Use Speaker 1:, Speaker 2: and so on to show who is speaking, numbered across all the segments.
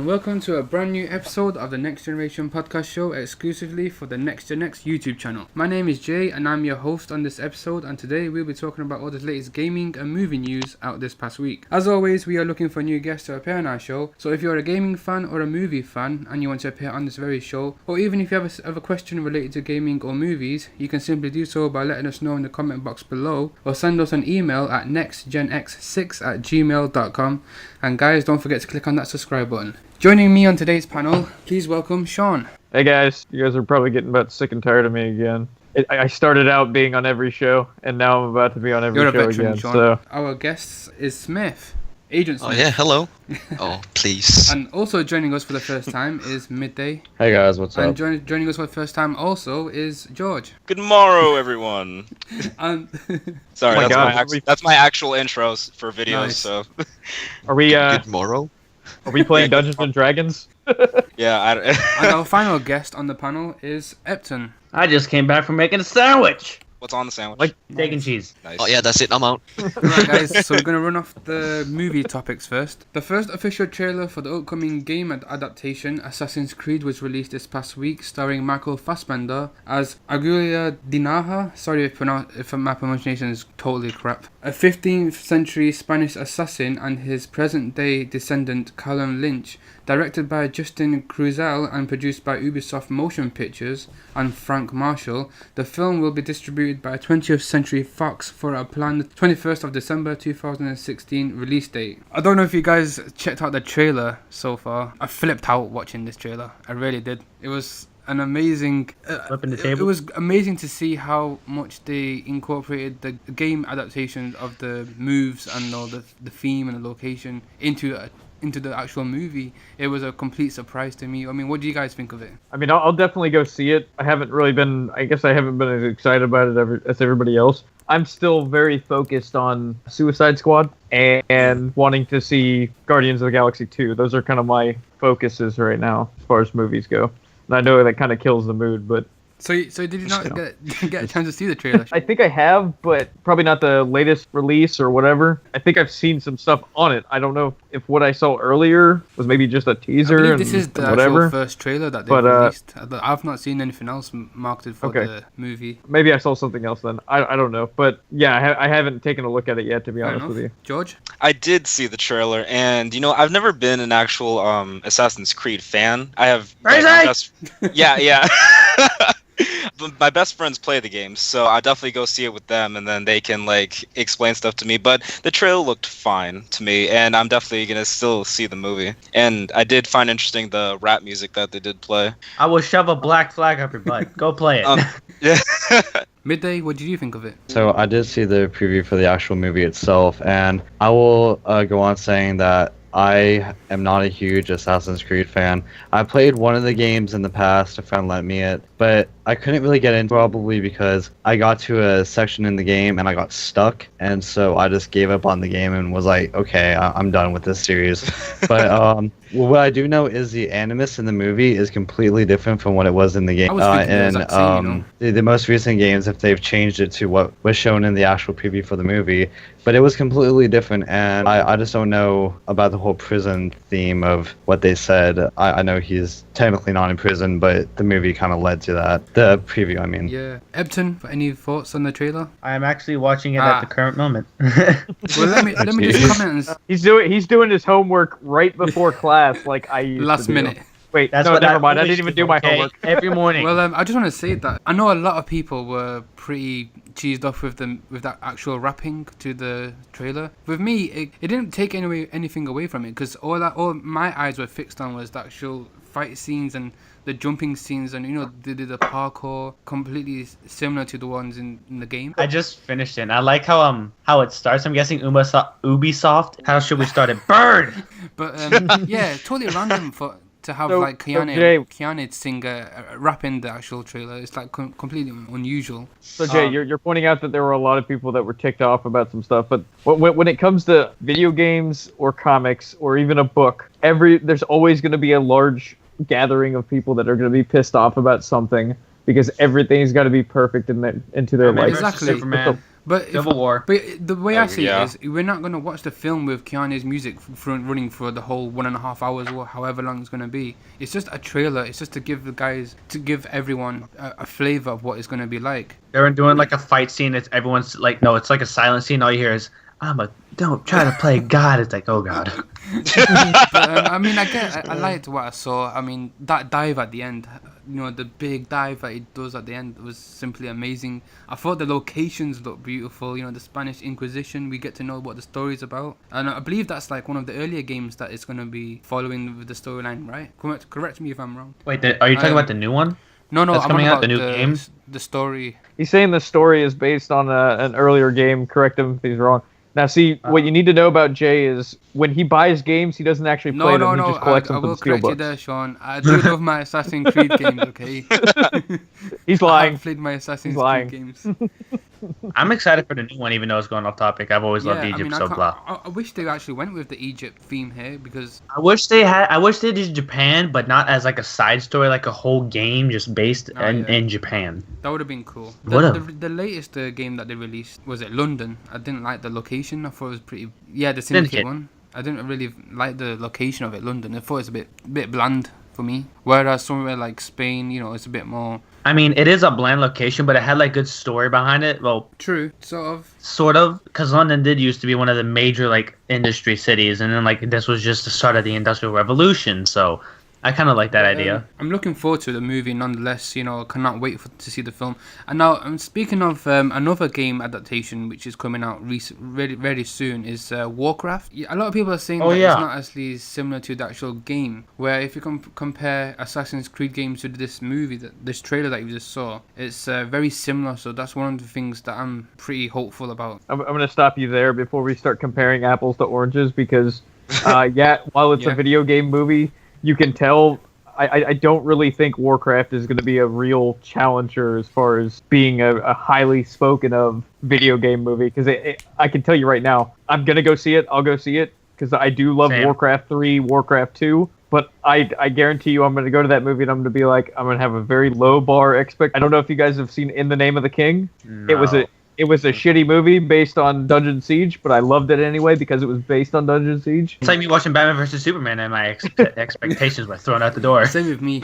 Speaker 1: welcome to a brand new episode of the Next Generation podcast show exclusively for the Next Gen X YouTube channel. My name is Jay and I'm your host on this episode, and today we'll be talking about all the latest gaming and movie news out this past week. As always, we are looking for new guests to appear on our show, so if you're a gaming fan or a movie fan and you want to appear on this very show, or even if you have a question related to gaming or movies, you can simply do so by letting us know in the comment box below or send us an email at nextgenx6@gmail.com. And guys, don't forget to click on that subscribe button. Joining me on today's panel, please welcome Shawn.
Speaker 2: Hey guys, you guys are probably getting about sick and tired of me again. I started out being on every show, and now I'm about to be on every show
Speaker 1: veteran,
Speaker 2: again.
Speaker 1: Shawn.
Speaker 2: So
Speaker 1: our guest is Smith, Agent Smith.
Speaker 3: Oh yeah, hello. Oh, please.
Speaker 1: And also joining us for the first time is Midday.
Speaker 4: Hey guys, what's up?
Speaker 1: And joining us for the first time also is George.
Speaker 5: Good morrow, everyone.
Speaker 1: And
Speaker 5: Sorry,
Speaker 2: Oh my
Speaker 5: that's my actual intros for videos.
Speaker 1: Nice.
Speaker 5: So,
Speaker 2: are we
Speaker 3: Good morrow.
Speaker 2: are we playing Dungeons and Dragons?
Speaker 5: yeah.
Speaker 1: and our final guest on the panel is Eptun.
Speaker 6: I just came back from making a sandwich.
Speaker 5: What's on the sandwich?
Speaker 2: Like-
Speaker 6: Steak and cheese.
Speaker 5: Nice.
Speaker 3: Oh yeah, that's it. I'm out.
Speaker 1: Right guys, so we're going to run off the movie topics first. The first official trailer for the upcoming game adaptation, Assassin's Creed, was released this past week, starring Michael Fassbender as Aguila Dinaha. Sorry if my pronunciation is totally crap. A 15th century Spanish assassin and his present day descendant Callum Lynch. Directed by Justin Cruzel and produced by Ubisoft Motion Pictures and Frank Marshall, the film will be distributed by 20th Century Fox for a planned 21st of December 2016 release date. I don't know if you guys checked out the trailer so far. I flipped out watching this trailer. I really did. It was an amazing...
Speaker 6: Flipping the table.
Speaker 1: It was amazing to see how much they incorporated the game adaptation of the moves and all the theme and the location into the actual movie. It was a complete surprise to me. I mean, what do you guys think of it?
Speaker 2: I mean, I'll definitely go see it. I haven't been as excited about it as everybody else. I'm still very focused on Suicide Squad and wanting to see Guardians of the Galaxy 2. Those are kind of my focuses right now as far as movies go. And I know that kind of kills the mood, but...
Speaker 1: So did you not get a chance to see the trailer?
Speaker 2: I think I have, but probably not the latest release or whatever. I think I've seen some stuff on it. I don't know if what I saw earlier was maybe just a teaser.
Speaker 1: I believe this is the
Speaker 2: whatever.
Speaker 1: actual first trailer that they released. I've not seen anything else marketed for the movie.
Speaker 2: Maybe I saw something else then. I don't know. But yeah, I haven't taken a look at it yet, to be
Speaker 1: Fair
Speaker 2: honest
Speaker 1: enough.
Speaker 2: with you.
Speaker 1: George?
Speaker 5: I did see the trailer, and I've never been an actual Assassin's Creed fan. I have. Yeah. My best friends play the games, so I definitely go see it with them, and then they can explain stuff to me. But the trailer looked fine to me, and I'm definitely gonna still see the movie. And I did find interesting the rap music that they did play.
Speaker 6: I will shove a black flag up your butt. Go play it.
Speaker 5: Yeah.
Speaker 1: Midday, what did you think of it?
Speaker 4: So I did see the preview for the actual movie itself, and I will go on saying that I am not a huge Assassin's Creed fan. I played one of the games in the past, a friend lent me it, but I couldn't really get into it probably because I got to a section in the game and I got stuck, and so I just gave up on the game and was like, okay, I'm done with this series. But what I do know is the animus in the movie is completely different from what it was in the game. The most recent games, if they've changed it to what was shown in the actual preview for the movie, but it was completely different, and I just don't know about the whole prison theme of what they said. I know he's technically not in prison, but the movie kind of led to that. The preview, I mean.
Speaker 1: Yeah. Eptun, any thoughts on the trailer?
Speaker 6: I am actually watching it at the current moment.
Speaker 1: Well, let me just comment.
Speaker 2: He's doing his homework right before class, like I used
Speaker 1: Last
Speaker 2: to do.
Speaker 1: minute.
Speaker 2: Wait,
Speaker 6: That's
Speaker 2: no,
Speaker 6: what
Speaker 2: never mind. I
Speaker 6: always
Speaker 2: didn't even
Speaker 6: do,
Speaker 2: do my
Speaker 6: okay?
Speaker 2: homework.
Speaker 6: Every morning.
Speaker 1: Well, I just want to say that I know a lot of people were pretty cheesed off with that actual rapping to the trailer. With me, it didn't take anything away from it, because all my eyes were fixed on was the actual fight scenes and the jumping scenes, and they did the parkour completely similar to the ones in the game.
Speaker 6: I just finished it. And I like how it starts. I'm guessing Ubisoft. How should we start it? Burn!
Speaker 1: But yeah, totally random to have Keanu sing rap in the actual trailer. It's completely unusual.
Speaker 2: So Jay, you're pointing out that there were a lot of people that were ticked off about some stuff, but when it comes to video games or comics or even a book, there's always going to be a large gathering of people that are going to be pissed off about something because everything's got to be perfect into their life.
Speaker 1: Exactly.
Speaker 6: Superman.
Speaker 1: But
Speaker 6: Civil War.
Speaker 1: But the way I see
Speaker 5: yeah.
Speaker 1: it is, we're not going to watch the film with Keanu's music running for the whole 1.5 hours or however long it's going to be. It's just a trailer. It's just to give everyone a flavor of what it's going to be like.
Speaker 6: They're doing like a fight scene. It's everyone's like, no, it's like a silent scene. All you hear is, don't try to play God. It's like, oh God.
Speaker 1: But, I liked what I saw. I mean, that dive at the end, the big dive that he does at the end was simply amazing. I thought the locations looked beautiful. The Spanish Inquisition, we get to know what the story's about. And I believe that's like one of the earlier games that is going to be following with the storyline, right? Correct me if I'm wrong.
Speaker 6: Wait, are you talking about the new one?
Speaker 1: No,
Speaker 6: that's
Speaker 1: I'm
Speaker 6: coming
Speaker 1: on
Speaker 6: out,
Speaker 1: about
Speaker 6: the new game?
Speaker 1: The story.
Speaker 2: He's saying the story is based on an earlier game. Correct him if he's wrong. Now, see, what you need to know about Jay is when he buys games, he doesn't actually play them. He just collects them
Speaker 1: I will
Speaker 2: from
Speaker 1: correct you
Speaker 2: steelbooks.
Speaker 1: there, Shawn. I do love my Assassin's Creed games, okay?
Speaker 2: He's lying.
Speaker 1: I've played my Assassin's Creed games.
Speaker 6: I'm excited for the new one, even though it's going off topic. I've always loved Egypt, so blah.
Speaker 1: I wish they actually went with the Egypt theme here because
Speaker 6: I wish they did Japan, but not as like a side story, like a whole game just based in Japan.
Speaker 1: That would have been cool. The latest game that they released, was it London? I didn't like the location. I thought it was pretty... Yeah, the Syndicate one. I didn't really like the location of it, London. I thought it was a bit bland for me. Whereas somewhere like Spain, it's a bit more...
Speaker 6: I mean, it is a bland location, but it had like good story behind it. Well,
Speaker 1: true, sort
Speaker 6: of, because London did used to be one of the major like industry cities, and then like this was just the start of the Industrial Revolution. So I kind of like that idea.
Speaker 1: I'm looking forward to the movie nonetheless. I cannot wait to see the film. And now, speaking of another game adaptation which is coming out very soon is Warcraft. A lot of people are saying it's not actually similar to the actual game. Where if you compare Assassin's Creed games to this movie, this trailer that you just saw, it's very similar. So that's one of the things that I'm pretty hopeful about.
Speaker 2: I'm going to stop you there before we start comparing apples to oranges because, while it's a video game movie, you can tell I don't really think Warcraft is going to be a real challenger as far as being a highly spoken of video game movie. Because I can tell you right now, I'm going to go see it. I'll go see it because I do love Warcraft 3, Warcraft 2. But I guarantee you I'm going to go to that movie and I'm going to be like, I'm going to have a very low bar expect. I don't know if you guys have seen In the Name of the King.
Speaker 6: No.
Speaker 2: It was a shitty movie based on Dungeon Siege, but I loved it anyway because it was based on Dungeon Siege.
Speaker 6: It's like me watching Batman vs Superman, and my expectations were thrown out the door.
Speaker 1: Same with me.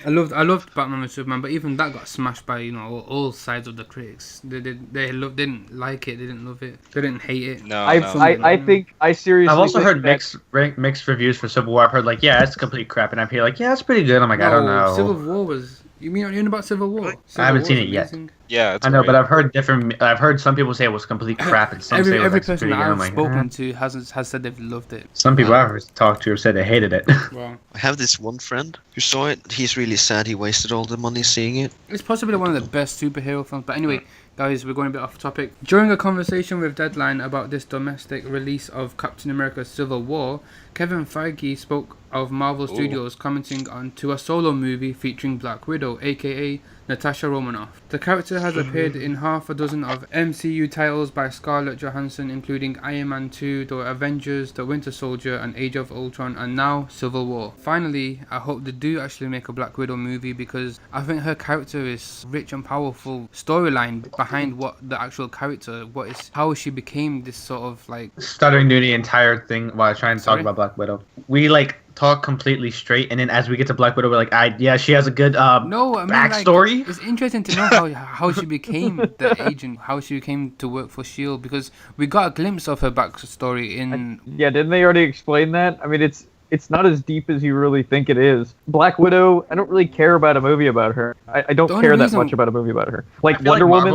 Speaker 1: I loved Batman vs Superman, but even that got smashed by all sides of the critics. They didn't like it. They didn't love it. They didn't hate it.
Speaker 5: No,
Speaker 2: I think I seriously.
Speaker 6: I've also heard mixed reviews for Civil War. I've heard like, yeah, it's complete crap, and I hear like, yeah, it's pretty good. I'm like, I don't know.
Speaker 1: Civil War was. You mean about Civil War?
Speaker 6: I haven't seen it yet.
Speaker 5: Yeah,
Speaker 6: I know, but I've heard some people say it was complete crap. And some say
Speaker 1: every
Speaker 6: it's
Speaker 1: person
Speaker 6: pretty
Speaker 1: that
Speaker 6: good.
Speaker 1: I've spoken to has said they've loved it.
Speaker 6: Some people I've talked to have said they hated it.
Speaker 1: Wow.
Speaker 3: I have this one friend who saw it. He's really sad he wasted all the money seeing it.
Speaker 1: It's possibly one of the best superhero films. But anyway, guys, we're going a bit off topic. During a conversation with Deadline about this domestic release of Captain America Civil War, Kevin Feige spoke of Marvel Studios commenting on to a solo movie featuring Black Widow, aka Natasha Romanoff. The character has appeared in half a dozen of MCU titles by Scarlett Johansson, including Iron Man 2, The Avengers, The Winter Soldier, and Age of Ultron, and now Civil War. Finally, I hope they do actually make a Black Widow movie because I think her character is rich and powerful storyline behind what the actual character, how she became this sort of like...
Speaker 6: Stuttering doing the entire thing while trying to talk about Black Widow. We talk completely straight, and then as we get to Black Widow, we're like, she has a good backstory.
Speaker 1: It's interesting to know how she became the agent, how she came to work for S.H.I.E.L.D. because we got a glimpse of her backstory in...
Speaker 2: didn't they already explain that? I mean, it's not as deep as you really think it is. Black Widow, I don't really care about a movie about her. I don't care that much about a movie about her. Like Wonder Woman,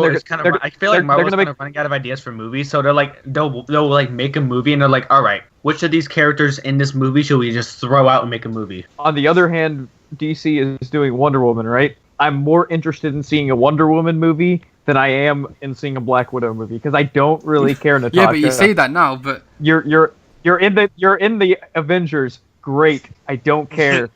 Speaker 6: I feel like Marvel's kind of running out of ideas for movies, so they're like, they'll like make a movie, and they're like, all right, which of these characters in this movie should we just throw out and make a movie?
Speaker 2: On the other hand, DC is doing Wonder Woman, right? I'm more interested in seeing a Wonder Woman movie than I am in seeing a Black Widow movie because I don't really care, Natasha.
Speaker 1: Yeah, but you say that now, but
Speaker 2: you're in the Avengers. Great. I don't care.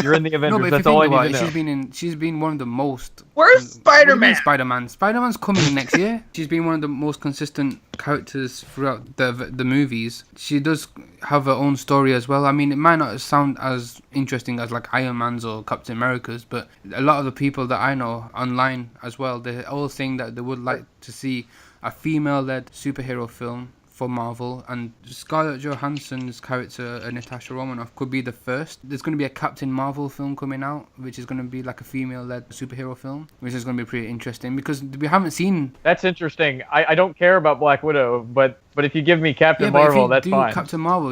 Speaker 2: You're in the
Speaker 1: No,
Speaker 2: Avengers.
Speaker 1: but if you
Speaker 2: That's all I
Speaker 1: think about
Speaker 2: need
Speaker 1: it,
Speaker 2: to know.
Speaker 1: she's been one of the most.
Speaker 6: Where's
Speaker 1: What do you
Speaker 6: Spider-Man?
Speaker 1: mean Spider-Man? Spider-Man's coming next year. She's been one of the most consistent characters throughout the movies. She does have her own story as well. I mean, it might not sound as interesting as like Iron Man's or Captain America's, but a lot of the people that I know online as well, they're all saying that they would like to see a female-led superhero film for Marvel, and Scarlett Johansson's character, Natasha Romanoff, could be the first. There's going to be a Captain Marvel film coming out, which is going to be like a female-led superhero film, which is going to be pretty interesting because we haven't seen.
Speaker 2: That's interesting. I don't care about Black Widow, but if you give me Captain
Speaker 1: But
Speaker 2: Marvel,
Speaker 1: if you
Speaker 2: that's
Speaker 1: do
Speaker 2: fine.
Speaker 1: Captain Marvel,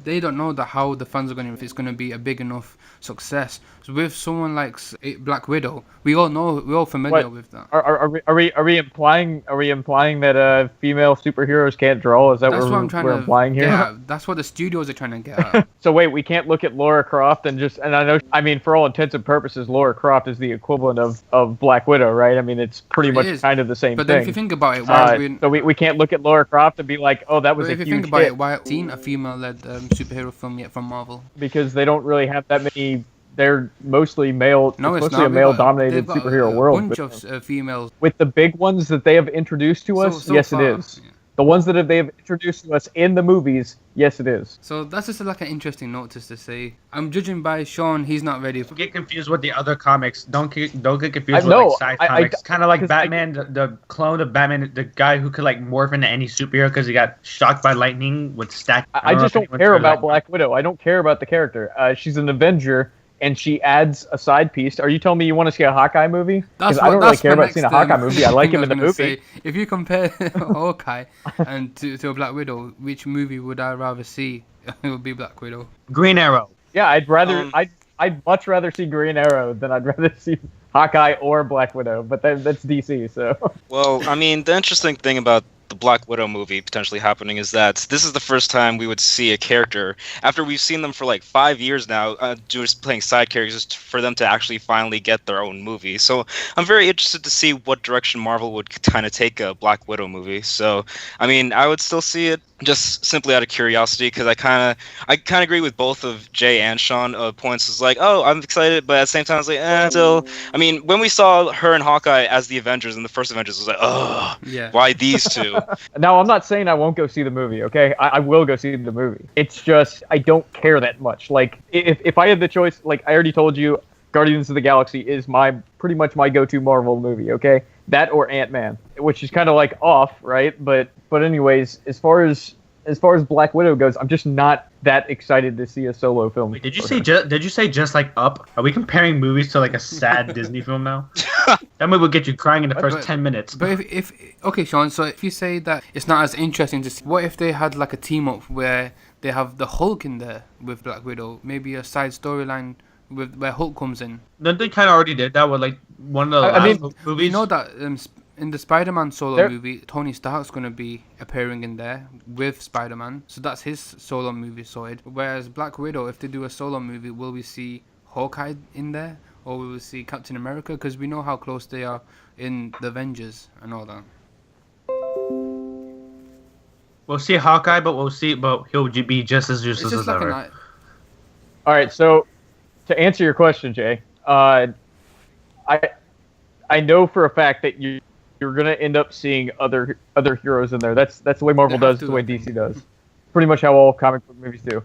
Speaker 1: they don't know that how the fans are going to, if it's going to be a big enough success. So with someone like Black Widow, we're all familiar with that.
Speaker 2: Are we implying that female superheroes can't draw? Is that
Speaker 1: That's
Speaker 2: what
Speaker 1: what I'm trying
Speaker 2: we're
Speaker 1: to
Speaker 2: implying here?
Speaker 1: get at. That's what the studios are trying to get at.
Speaker 2: So wait, we can't look at Laura Croft I mean, for all intents and purposes, Laura Croft is the equivalent of Black Widow, right? I mean, it's pretty much kind of the same
Speaker 1: But
Speaker 2: thing.
Speaker 1: then if you think about it,
Speaker 2: so we can't look at Laura Croft and be like, oh, that was
Speaker 1: but
Speaker 2: a
Speaker 1: if you
Speaker 2: huge
Speaker 1: think about
Speaker 2: hit.
Speaker 1: it, why haven't we seen a female-led superhero film yet from Marvel?
Speaker 2: Because they don't really have that many. They're mostly male.
Speaker 1: No,
Speaker 2: it's
Speaker 1: it's
Speaker 2: mostly
Speaker 1: not.
Speaker 2: a male-dominated
Speaker 1: They've got
Speaker 2: superhero
Speaker 1: a
Speaker 2: world.
Speaker 1: bunch
Speaker 2: But
Speaker 1: of females.
Speaker 2: with the big ones that they have introduced to us,
Speaker 1: So
Speaker 2: yes,
Speaker 1: far,
Speaker 2: it is.
Speaker 1: yeah.
Speaker 2: The ones that they have introduced to us in the movies, yes, it is.
Speaker 1: So that's just like an interesting note just to say. I'm judging by Shawn, he's not ready.
Speaker 6: Don't get confused with the other comics. Don't get confused with
Speaker 2: no,
Speaker 6: like side
Speaker 2: I-
Speaker 6: comics. Kind of like
Speaker 2: 'cause
Speaker 6: Batman, the clone of Batman, the guy who could like morph into any superhero because he got shocked by lightning with stack.
Speaker 2: I
Speaker 6: know
Speaker 2: just
Speaker 6: if
Speaker 2: don't
Speaker 6: anyone's
Speaker 2: care
Speaker 6: heard of
Speaker 2: about
Speaker 6: that.
Speaker 2: Black Widow. I don't care about the character. She's an Avenger, and she adds a side piece. Are you telling me you want to see a Hawkeye movie? Because I don't really care about seeing a Hawkeye movie. I like
Speaker 1: thing
Speaker 2: him in the
Speaker 1: was gonna
Speaker 2: movie.
Speaker 1: say. If you compare Hawkeye and to a Black Widow, which movie would I rather see? It would be Black Widow.
Speaker 6: Green Arrow.
Speaker 2: Yeah, I'd much rather see Green Arrow than I'd rather see Hawkeye or Black Widow. But that's DC, so.
Speaker 5: Well, I mean, the interesting thing about the Black Widow movie potentially happening is that this is the first time we would see a character after we've seen them for like 5 years now, just playing side characters, for them to actually finally get their own movie. So I'm very interested to see what direction Marvel would kind of take a Black Widow movie. So I mean, I would still see it just simply out of curiosity, because I kind of agree with both of Jay and Shawn. Points is like, oh, I'm excited, but at the same time, it's like, still. I mean, when we saw her and Hawkeye as the Avengers in the first Avengers, it was like, oh,
Speaker 1: Yeah.
Speaker 5: why these two?
Speaker 2: Now, I'm not saying I won't go see the movie, okay? I will go see the movie. It's just, I don't care that much. Like, if I had the choice, like I already told you, Guardians of the Galaxy is pretty much my go-to Marvel movie, okay? That or Ant-Man, which is kind of like off, right? But anyways, as far as Black Widow goes, I'm just not that excited to see a solo film.
Speaker 6: Wait, did you say just like Up? Are we comparing movies to like a sad Disney film now? That movie will get you crying in the first 10 minutes.
Speaker 1: But if okay, Shawn. So if you say that it's not as interesting to see, what if they had like a team up where they have the Hulk in there with Black Widow, maybe a side storyline with where Hulk comes in?
Speaker 6: Then they kind of already did that with like one of the last movies.
Speaker 1: You know that in the Spider-Man solo
Speaker 2: There-
Speaker 1: movie, Tony Stark's going to be appearing in there with Spider-Man. So that's his solo movie sorted. Whereas Black Widow, if they do a solo movie, will we see Hawkeye in there? Or will we see Captain America? Because we know how close they are in the Avengers and all that.
Speaker 6: We'll see Hawkeye, but he'll be just as
Speaker 1: It's
Speaker 6: useless
Speaker 1: just
Speaker 6: as
Speaker 1: like
Speaker 6: ever.
Speaker 2: All right, so to answer your question, Jay, I know for a fact that you're gonna end up seeing other heroes in there. That's the way Marvel
Speaker 1: They have
Speaker 2: does,
Speaker 1: to,
Speaker 2: the way
Speaker 1: I think.
Speaker 2: DC does. Pretty much how all comic book movies do.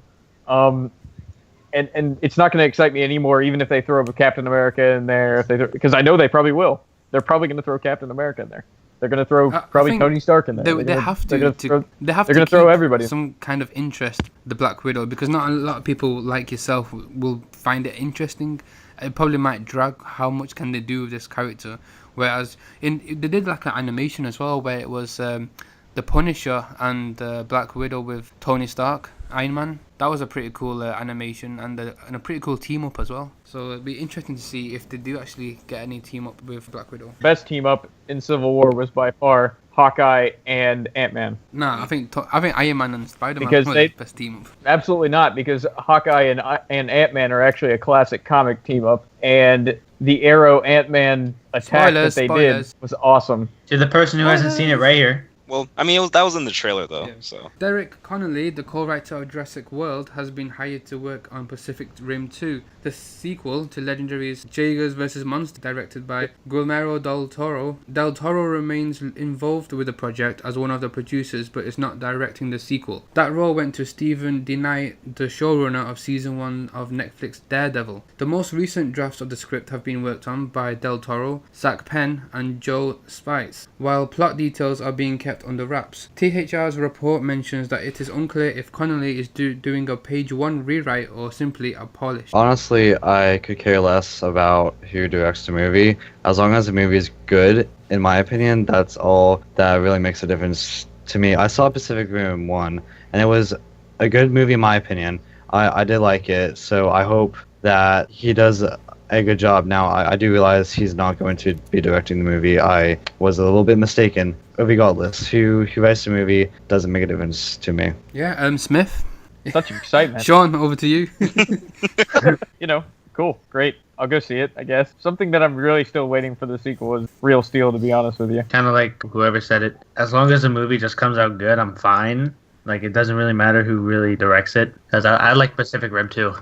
Speaker 2: And it's not gonna excite me anymore, even if they throw a Captain America in there. Because I know they probably will. They're probably gonna throw Captain America in there. They're gonna throw
Speaker 1: I
Speaker 2: probably
Speaker 1: think
Speaker 2: Tony Stark in there.
Speaker 1: They have
Speaker 2: they're gonna
Speaker 1: to.
Speaker 2: throw-
Speaker 1: They have
Speaker 2: they're
Speaker 1: to
Speaker 2: gonna throw
Speaker 1: keep
Speaker 2: everybody.
Speaker 1: some kind of interest the Black Widow, because not a lot of people like yourself will find it interesting. It probably might drag. How much can they do with this character? Whereas they did like an animation as well, where it was the Punisher and Black Widow with Tony Stark, Iron Man. That was a pretty cool animation and a pretty cool team up as well. So it'd be interesting to see if they do actually get any team up with Black Widow.
Speaker 2: Best team up in Civil War was by far Hawkeye and Ant-Man.
Speaker 1: Nah, I think Iron Man and Spider-Man
Speaker 2: Because
Speaker 1: were
Speaker 2: they-
Speaker 1: the best team up.
Speaker 2: Absolutely not, because Hawkeye and Ant-Man are actually a classic comic team up, and the Arrow Ant-Man attack
Speaker 1: Spoilers,
Speaker 2: that they
Speaker 1: spoilers.
Speaker 2: did was awesome.
Speaker 6: To the person who hasn't seen it right here.
Speaker 5: Well, I mean, that was in the trailer though.
Speaker 1: Yeah.
Speaker 5: So
Speaker 1: Derek Connolly, the co-writer of Jurassic World, has been hired to work on Pacific Rim 2, the sequel to Legendary's Jaegers vs. Monsters, directed by Guillermo del Toro. Del Toro remains involved with the project as one of the producers, but is not directing the sequel. That role went to Stephen D. Knight, the showrunner of Season 1 of Netflix Daredevil. The most recent drafts of the script have been worked on by Del Toro, Zach Penn, and Joe Spice, while plot details are being kept under wraps. THR's report mentions that it is unclear if Connolly is doing a page 1 rewrite or simply a polish.
Speaker 4: Honestly, I could care less about who directs the movie. As long as the movie is good, in my opinion, that's all that really makes a difference to me. I saw Pacific Rim 1, and it was a good movie in my opinion. I did like it, so I hope that he does a good job. Now, I do realize he's not going to be directing the movie. I was a little bit mistaken. Regardless, who writes the movie doesn't make a difference to me.
Speaker 1: Yeah, Smith?
Speaker 2: Such excitement.
Speaker 1: Shawn, over to you.
Speaker 2: Cool, great. I'll go see it, I guess. Something that I'm really still waiting for the sequel is Real Steel, to be honest with you.
Speaker 6: Kind of like whoever said it. As long as the movie just comes out good, I'm fine. Like, it doesn't really matter who really directs it. Because I like Pacific Rim too.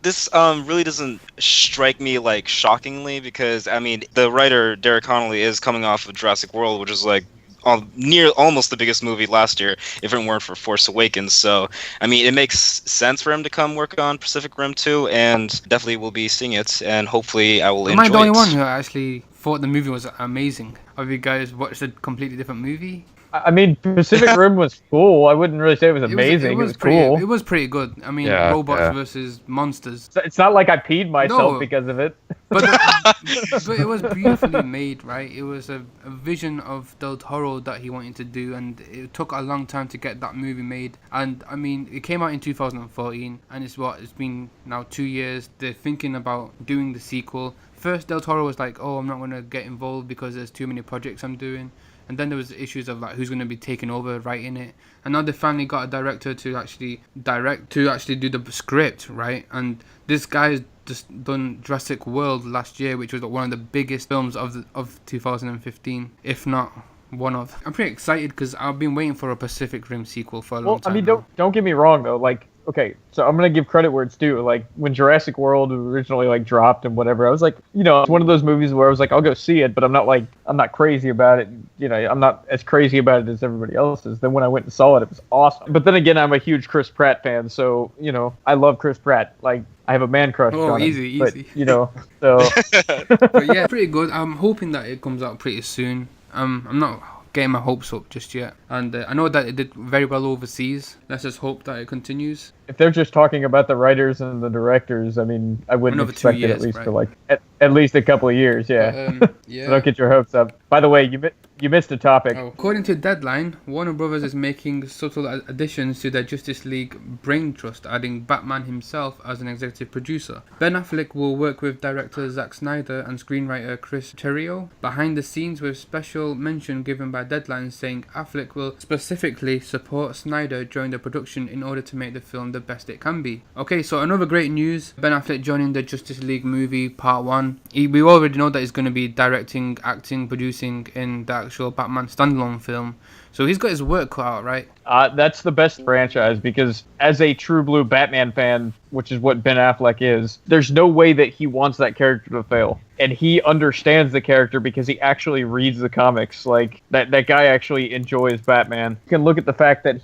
Speaker 5: This really doesn't strike me like shockingly, because I mean the writer Derek Connolly is coming off of Jurassic World, which is like almost the biggest movie last year, if it weren't for Force Awakens. So I mean, it makes sense for him to come work on Pacific Rim 2, and definitely will be seeing it, and hopefully I will enjoy it.
Speaker 1: Am I the only one who actually thought the movie was amazing? Have you guys watched a completely different movie?
Speaker 2: I mean, Pacific Rim was cool. I wouldn't really say it was amazing. It was cool.
Speaker 1: It was pretty good. I mean,
Speaker 4: Yeah,
Speaker 1: robots versus monsters.
Speaker 2: It's not like I peed myself
Speaker 1: No.
Speaker 2: because of it.
Speaker 1: But it was beautifully made, right? It was a vision of Del Toro that he wanted to do, and it took a long time to get that movie made. And I mean, it came out in 2014, and it's been now 2 years. They're thinking about doing the sequel. First, Del Toro was like, "Oh, I'm not gonna get involved because there's too many projects I'm doing." And then there was issues of like who's going to be taking over writing it, and now they finally got a director to actually do the script, right? And this guy's just done Jurassic World last year, which was one of the biggest films of 2015, if not one of. I'm pretty excited because I've been waiting for a Pacific Rim sequel for a long time.
Speaker 2: I mean,
Speaker 1: now.
Speaker 2: don't get me wrong though. Like, okay, so I'm gonna give credit where it's due. Like when Jurassic World originally like dropped and whatever, I was like, it's one of those movies where I was like, I'll go see it, but I'm not crazy about it. I'm not as crazy about it as everybody else is. Then when I went and saw it, it was awesome. But then again, I'm a huge Chris Pratt fan, so I love Chris Pratt. Like I have a man crush on him.
Speaker 1: Easy.
Speaker 2: But, so.
Speaker 1: But yeah, pretty good. I'm hoping that it comes out pretty soon. I'm not getting my hopes up just yet, and I know that it did very well overseas. Let's just hope that it continues.
Speaker 2: If they're just talking about the writers and the directors, I mean, I wouldn't
Speaker 1: Another
Speaker 2: expect
Speaker 1: 2 years,
Speaker 2: it at least
Speaker 1: right?
Speaker 2: for like at least a couple of years, yeah.
Speaker 1: But, yeah.
Speaker 2: So don't get your hopes up. By the way, you missed a topic.
Speaker 1: Oh. According to Deadline, Warner Brothers is making subtle additions to their Justice League brain trust, adding Batman himself as an executive producer. Ben Affleck will work with director Zack Snyder and screenwriter Chris Terrio behind the scenes, with special mention given by Deadline saying Affleck will specifically support Snyder during the production in order to make the film the best it can be. Okay, so another great news, Ben Affleck joining the Justice League movie Part 1. We already know that he's going to be directing, acting, producing in the actual Batman standalone film. So he's got his work cut out, right?
Speaker 2: That's the best franchise, because as a true blue Batman fan, which is what Ben Affleck is, there's no way that he wants that character to fail. And he understands the character because he actually reads the comics. Like, that guy actually enjoys Batman. You can look at the fact that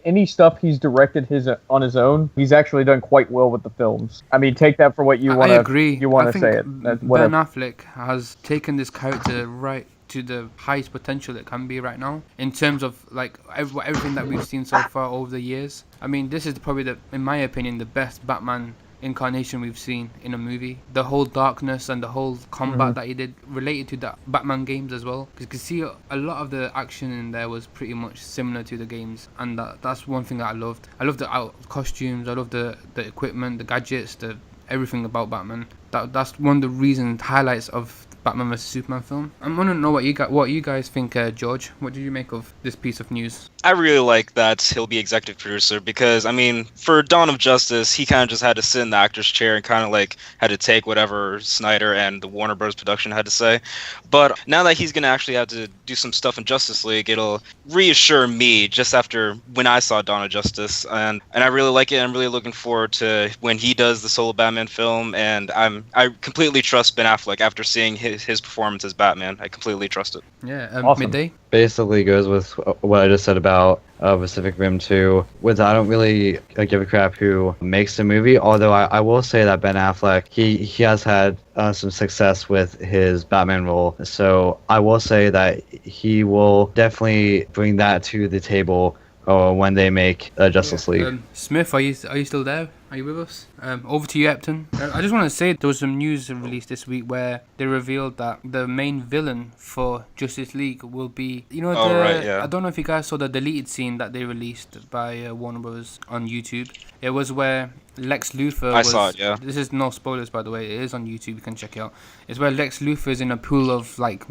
Speaker 2: any stuff he's directed on his own, he's actually done quite well with the films. I mean, take that for what you want to
Speaker 1: agree.
Speaker 2: You want to say it.
Speaker 1: Ben Affleck has taken this character right to the highest potential it can be right now, in terms of like everything that we've seen so far over the years. I mean, this is probably in my opinion, the best Batman incarnation we've seen in a movie. The whole darkness and the whole combat that he did related to the Batman games as well, because you can see a lot of the action in there was pretty much similar to the games, and that's one thing that I loved. I loved the costumes, I loved the equipment, the gadgets, everything about Batman. That's one of the reasons, highlights of Batman vs Superman film. I want to know what you guys think, George. What did you make of this piece of news?
Speaker 5: I really like that he'll be executive producer because, I mean, for Dawn of Justice, he kind of just had to sit in the actor's chair and kind of like had to take whatever Snyder and the Warner Bros. Production had to say. But now that he's going to actually have to do some stuff in Justice League, it'll reassure me just after when I saw Dawn of Justice. And I really like it. I'm really looking forward to when he does the solo Batman film. And I completely trust Ben Affleck after seeing his performance as Batman. I completely trust it.
Speaker 1: Yeah,
Speaker 2: Awesome.
Speaker 1: Midday.
Speaker 4: Basically goes with what I just said about Pacific Rim 2. With I don't really give a crap who makes the movie, although I will say that Ben Affleck, he has had some success with his Batman role, so I will say that he will definitely bring that to the table when they make Justice League.
Speaker 1: Smith, are you still there? Are you with us? Over to you, Eptun. I just want to say there was some news released this week where they revealed that the main villain for Justice League will be, I don't know if you guys saw the deleted scene that they released by Warner Bros. On YouTube. It was where Lex Luthor
Speaker 5: I saw it, yeah.
Speaker 1: This is no spoilers, by the way. It is on YouTube. You can check it out. It's where Lex Luthor is in a pool of like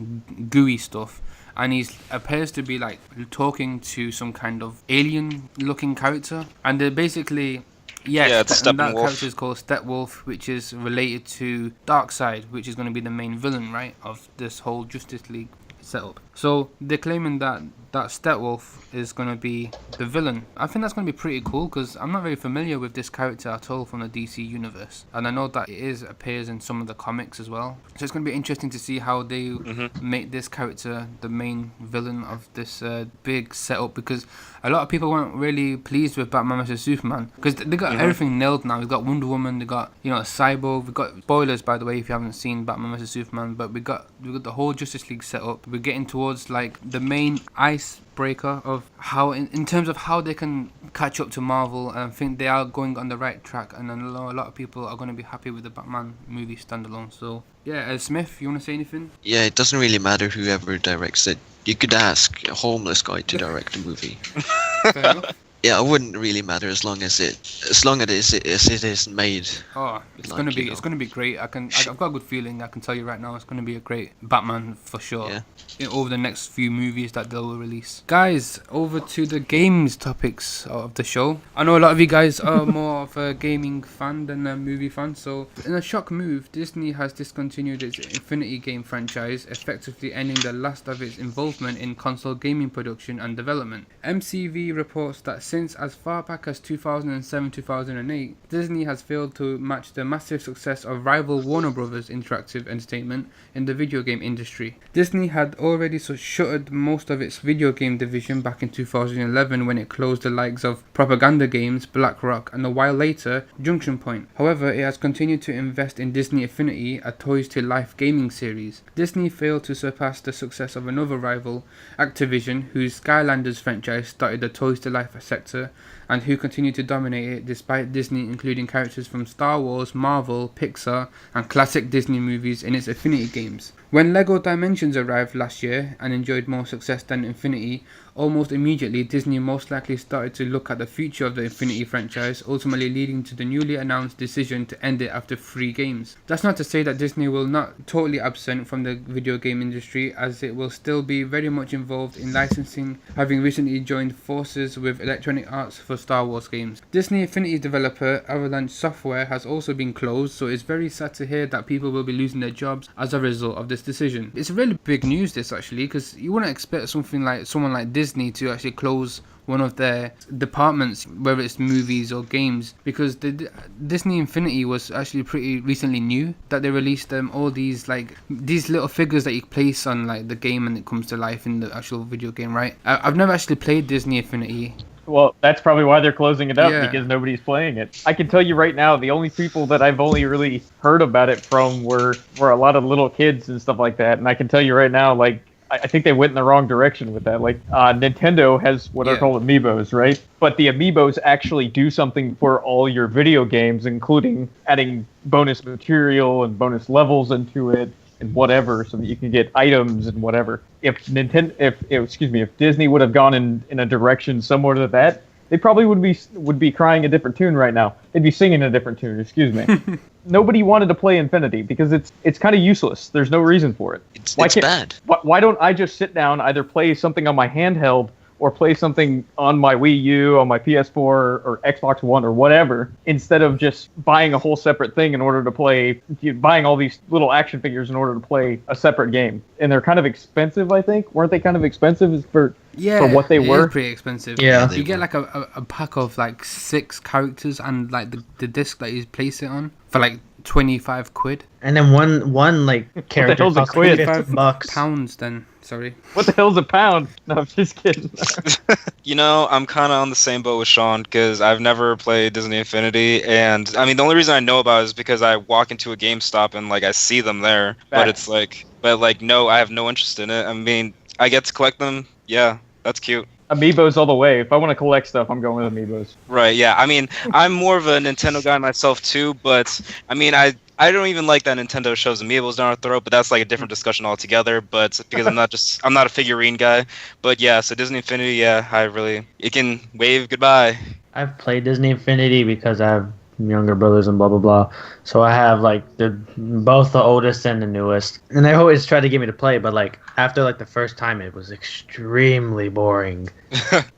Speaker 1: gooey stuff. And he appears to be like talking to some kind of alien-looking character. And they're basically...
Speaker 5: it's
Speaker 1: and that
Speaker 5: Steppenwolf.
Speaker 1: character is called Steppenwolf, which is related to Darkseid, which is going to be the main villain, right, of this whole Justice League setup. So they're claiming that Steppenwolf is going to be the villain. I think that's going to be pretty cool because I'm not very familiar with this character at all from the DC universe, and I know that it appears in some of the comics as well. So it's going to be interesting to see how they make this character the main villain of this big setup, because a lot of people weren't really pleased with Batman vs Superman because they got everything nailed now. We've got Wonder Woman, they got Cyborg, we've got spoilers by the way if you haven't seen Batman vs Superman, but we got the whole Justice League setup. We're getting towards like the main icebreaker of how in terms of how they can catch up to Marvel, and I think they are going on the right track, and I know a lot of people are going to be happy with the Batman movie standalone. So yeah, Smith, you want to say anything?
Speaker 3: Yeah, it doesn't really matter whoever directs it. You could ask a homeless guy to direct a movie.
Speaker 1: Fair enough.
Speaker 3: Yeah, it wouldn't really matter as long as it is made.
Speaker 1: Oh, it's
Speaker 3: Like,
Speaker 1: gonna be great. I've got a good feeling. I can tell you right now, it's gonna be a great Batman for sure.
Speaker 3: Yeah.
Speaker 1: Over the next few movies that they'll release. Guys, over to the games topics of the show. I know a lot of you guys are more of a gaming fan than a movie fan. So, in a shock move, Disney has discontinued its Infinity game franchise, effectively ending the last of its involvement in console gaming production and development. MCV reports that since as far back as 2007-2008, Disney has failed to match the massive success of rival Warner Bros. Interactive Entertainment in the video game industry. Disney had already shuttered most of its video game division back in 2011 when it closed the likes of Propaganda Games, BlackRock, and a while later, Junction Point. However, it has continued to invest in Disney Infinity, a Toys-to-Life gaming series. Disney failed to surpass the success of another rival, Activision, whose Skylanders franchise started the Toys-to-Life sector and who continue to dominate it despite Disney including characters from Star Wars, Marvel, Pixar and classic Disney movies in its Infinity games. When LEGO Dimensions arrived last year and enjoyed more success than Infinity, almost immediately Disney most likely started to look at the future of the Infinity franchise, ultimately leading to the newly announced decision to end it after 3 games. That's not to say that Disney will not totally absent from the video game industry, as it will still be very much involved in licensing, having recently joined forces with Electronic Arts for Star Wars games. Disney Infinity developer Avalanche Software has also been closed, so it's very sad to hear that people will be losing their jobs as a result of this decision. It's really big news this actually, because you wouldn't expect someone like Disney to actually close one of their departments, whether it's movies or games, because the Disney Infinity was actually pretty recently new that they released all these little figures that you place on like the game and it comes to life in the actual video game, right? I've never actually played Disney Infinity.
Speaker 2: Well, that's probably why they're closing it up,
Speaker 1: Yeah.
Speaker 2: because nobody's playing it. I can tell you right now, the only people that I've only really heard about it from were a lot of little kids and stuff like that. And I can tell you right now, like, I think they went in the wrong direction with that. Like, Nintendo has what are called amiibos, right? But the amiibos actually do something for all your video games, including adding bonus material and bonus levels into it and whatever, so that you can get items and whatever. If Disney would have gone in a direction similar to that, they probably would be crying a different tune right now. They'd be singing a different tune. Excuse me. Nobody wanted to play Infinity because it's kind of useless. There's no reason for it.
Speaker 3: It's bad.
Speaker 2: Why don't I just sit down, either play something on my handheld or play something on my Wii U, on my PS4, or Xbox One, or whatever, instead of just buying a whole separate thing in order to play, buying all these little action figures in order to play a separate game. And they're kind of expensive, I think. Weren't they kind of expensive for what they were?
Speaker 1: It is pretty expensive.
Speaker 6: Yeah.
Speaker 1: You get like a pack of like 6 characters and like the disc that you place it on for like 25 quid.
Speaker 6: And then one like character
Speaker 2: hell's a
Speaker 6: costs
Speaker 2: quid?
Speaker 6: $50.
Speaker 1: Then, sorry.
Speaker 2: What the hell's a pound? No, I'm just kidding.
Speaker 5: You know, I'm kind of on the same boat with Shawn because I've never played Disney Infinity, and I mean the only reason I know about it is because I walk into a GameStop and like I see them there, but it's like, no, I have no interest in it. I mean, I get to collect them. Yeah, that's cute.
Speaker 2: Amiibos all the way. If I want to collect stuff, I'm going with Amiibos.
Speaker 5: Right, yeah. I mean, I'm more of a Nintendo guy myself too, but I mean, I don't even like that Nintendo shoves Amiibos down our throat, but that's like a different discussion altogether. But because I'm not a figurine guy. But yeah, so Disney Infinity, yeah, it can wave goodbye.
Speaker 6: I've played Disney Infinity because I have younger brothers and blah blah blah. So I have like both the oldest and the newest, and they always try to get me to play, but like after like the first time, it was extremely boring.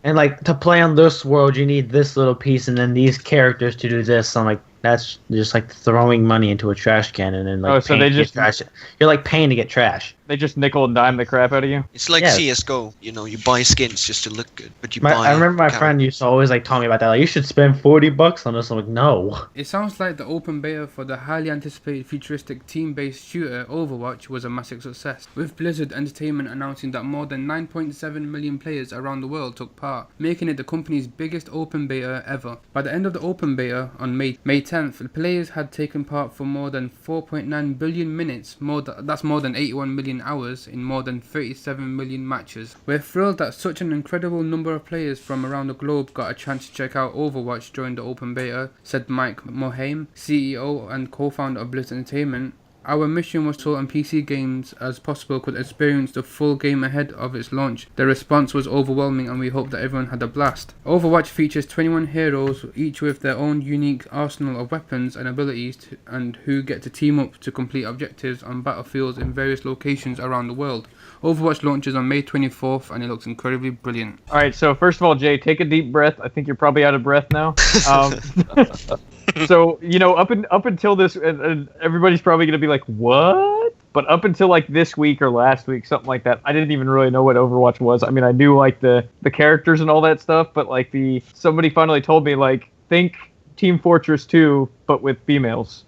Speaker 6: And like to play on this world, you need this little piece, and then these characters to do this. I'm like, that's just like throwing money into a trash can, and then like
Speaker 2: so they just
Speaker 6: trash it. You're like paying to get trash.
Speaker 2: They just nickel and dime the crap out of you.
Speaker 3: It's like CS:GO. You know, you buy skins just to look good, but
Speaker 6: I remember my friend used to always like tell me about that. Like, you should spend $40 on this. I'm like, no.
Speaker 1: It sounds like the open beta for the highly anticipated futuristic team-based shooter Overwatch was a massive success, with Blizzard Entertainment announcing that more than 9.7 million players around the world took part, making it the company's biggest open beta ever. By the end of the open beta on May 10th, the players had taken part for more than 4.9 billion minutes, that's more than 81 million hours in more than 37 million matches. We're thrilled that such an incredible number of players from around the globe got a chance to check out Overwatch during the open beta, said Mike Morhaime, CEO and co-founder of Blizzard Entertainment. Our mission was to on PC games as possible could experience the full game ahead of its launch. The response was overwhelming and we hope that everyone had a blast. Overwatch features 21 heroes, each with their own unique arsenal of weapons and abilities and who get to team up to complete objectives on battlefields in various locations around the world. Overwatch launches on May 24th and it looks incredibly brilliant.
Speaker 2: Alright, so first of all, Jay, take a deep breath. I think you're probably out of breath now. So, you know, up until this, everybody's probably going to be like, what? But up until like this week or last week, something like that, I didn't even really know what Overwatch was. I mean, I knew like the characters and all that stuff, but like somebody finally told me like, think Team Fortress 2, but with females.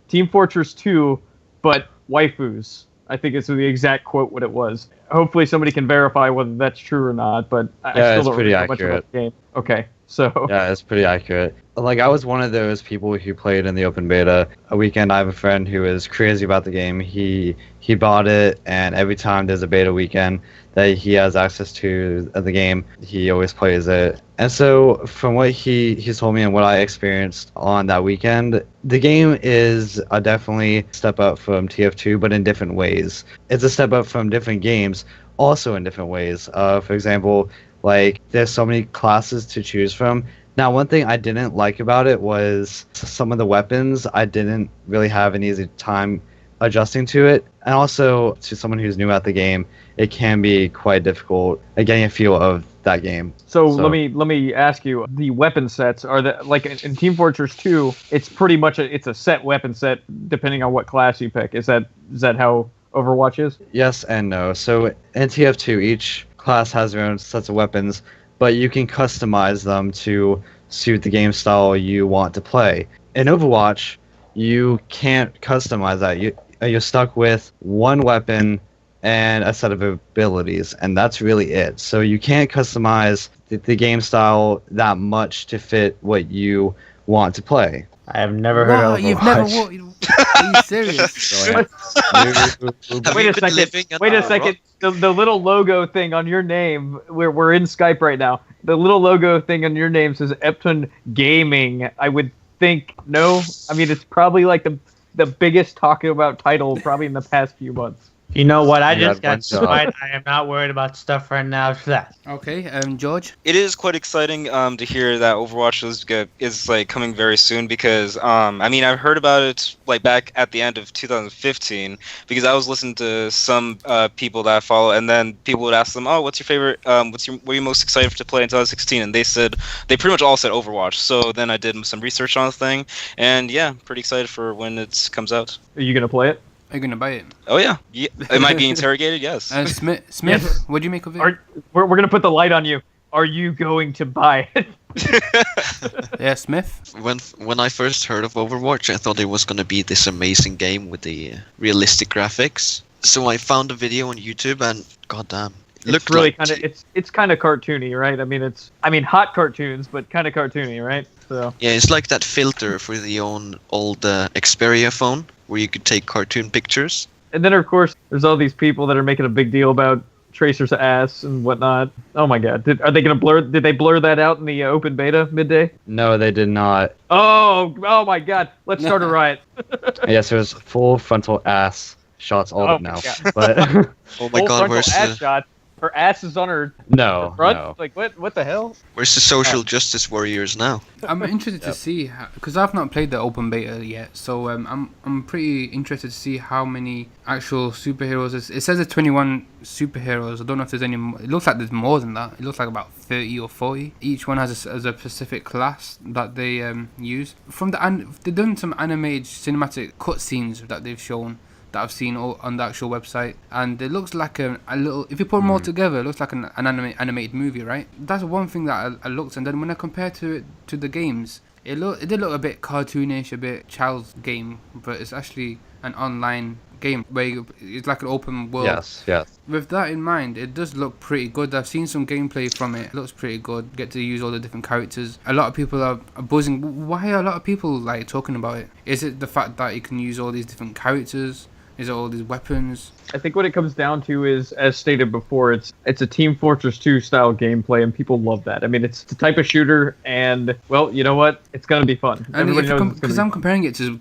Speaker 2: Team Fortress 2, but waifus. I think it's the exact quote what it was. Hopefully somebody can verify whether that's true or not, but I still don't really know much about the game. Okay, so...
Speaker 4: Yeah, it's pretty accurate. Like, I was one of those people who played in the open beta. A weekend, I have a friend who is crazy about the game. He bought it, and every time there's a beta weekend that he has access to the game, he always plays it. And so, from what he told me and what I experienced on that weekend, the game is definitely a step up from TF2, but in different ways. It's a step up from different games, also in different ways. For example, like, there's so many classes to choose from. Now, one thing I didn't like about it was some of the weapons. I didn't really have an easy time adjusting to it. And also, to someone who's new at the game, it can be quite difficult getting a feel of that game.
Speaker 2: So let me ask you, the weapon sets are like in Team Fortress 2, it's pretty much it's a set weapon set depending on what class you pick. Is that how Overwatch is?
Speaker 4: Yes and no. So in TF2, each class has their own sets of weapons, but you can customize them to suit the game style you want to play. In Overwatch, you can't customize that. You're stuck with one weapon and a set of abilities, and that's really it. So you can't customize the game style that much to fit what you want to play.
Speaker 6: I have never heard of Overwatch.
Speaker 1: You've never Are you serious?
Speaker 2: Wait a second. The little logo thing on your name, we're in Skype right now. The little logo thing on your name says Eptun Gaming. I would think, no? I mean, it's probably like the biggest talking about title probably in the past few months.
Speaker 6: You know what? I
Speaker 4: You
Speaker 6: just
Speaker 4: had one
Speaker 6: got
Speaker 4: job.
Speaker 6: spied. I am not worried about stuff right now.
Speaker 1: Okay, George.
Speaker 5: It is quite exciting to hear that Overwatch is like coming very soon because I mean I've heard about it like back at the end of 2015 because I was listening to some people that I follow and then people would ask them, oh, what's your favorite what are you most excited to play in 2016, and they pretty much all said Overwatch. So then I did some research on the thing, and yeah, pretty excited for when it comes out.
Speaker 2: Are you gonna play it?
Speaker 1: Are you gonna buy it?
Speaker 5: Oh yeah, am I being interrogated? Yes.
Speaker 1: Smith,
Speaker 2: Yes.
Speaker 1: what do you make of it?
Speaker 2: We're gonna put the light on you. Are you going to buy it?
Speaker 1: Yeah, Smith.
Speaker 3: When I first heard of Overwatch, I thought it was gonna be this amazing game with the realistic graphics. So I found a video on YouTube, and goddamn, it
Speaker 2: It's really kind of it's kind of cartoony, right? I mean hot cartoons, but kind of cartoony, right? So
Speaker 3: yeah, it's like that filter for the old Xperia phone where you could take cartoon pictures.
Speaker 2: and then of course there's all these people that are making a big deal about Tracer's ass and whatnot. Oh my god, did they blur that out in the open beta Midday?
Speaker 4: No, they did not.
Speaker 2: Oh my god, let's start a riot.
Speaker 4: Yes, there's full frontal ass shots all
Speaker 2: Oh
Speaker 4: of now.
Speaker 2: my God.
Speaker 4: But
Speaker 3: Oh my
Speaker 2: Full
Speaker 3: god,
Speaker 2: frontal
Speaker 3: where's
Speaker 2: ass
Speaker 3: the
Speaker 2: shot. Her ass is on her
Speaker 4: no,
Speaker 2: front.
Speaker 4: no.
Speaker 2: Like what the hell?
Speaker 3: social justice warriors now?
Speaker 1: I'm interested to see because I've not played the open beta yet, so I'm pretty interested to see how many actual superheroes. It says there's 21 superheroes. I don't know if there's any more. It looks like there's more than that. It looks like about 30 or 40. Each one has a specific class that they use. They've done some animated cinematic cutscenes that they've shown that I've seen on the actual website, and it looks like a little. If you put them all together, it looks like an animated movie, right? That's one thing that I looked, and then when I compare to the games, it did look a bit cartoonish, a bit child's game, but it's actually an online game where it's like an open world.
Speaker 4: Yes.
Speaker 1: With that in mind, it does look pretty good. I've seen some gameplay from it. It looks pretty good. Get to use all the different characters. A lot of people are buzzing. Why are a lot of people like talking about it? Is it the fact that you can use all these different characters? Is it all these weapons?
Speaker 2: I think what it comes down to is, as stated before, it's a Team Fortress 2 style gameplay, and people love that. I mean, it's the type of shooter, and well, you know what? It's gonna be fun.
Speaker 1: And
Speaker 2: Everybody knows it's
Speaker 1: because
Speaker 2: gonna
Speaker 1: I'm comparing it to